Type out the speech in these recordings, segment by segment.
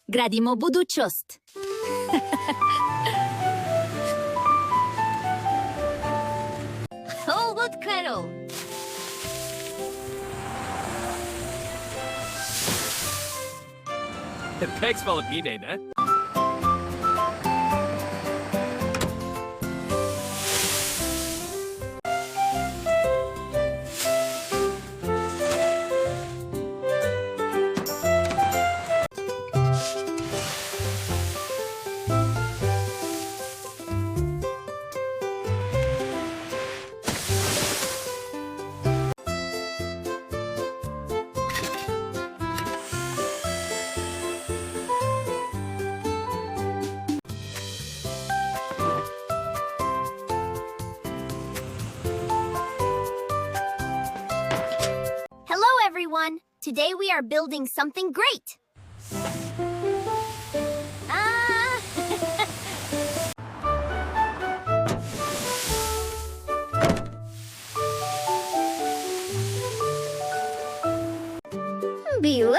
Gradimo budućnost. Holwood Kettle. Pegs Filipine, ne? Hello, everyone. Today we are building something great. Ah! Bila.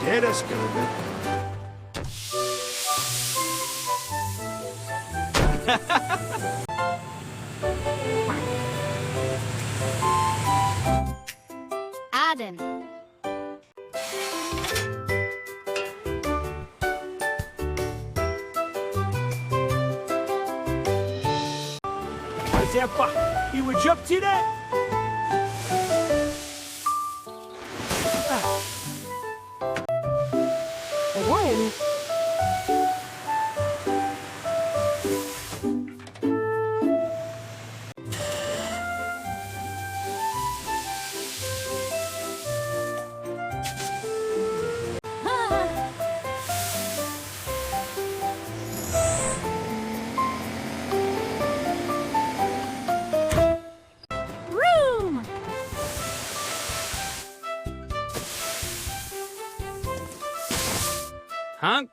Madeiras, cara. Adam. Zepa, you would jump to that? When? Room. Huh?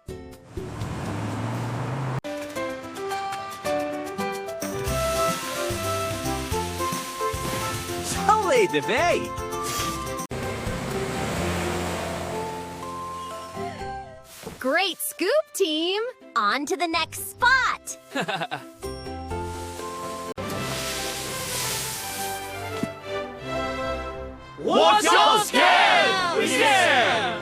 Solid debate. Great scoop, team. On to the next spot. What's your scale? Yeah!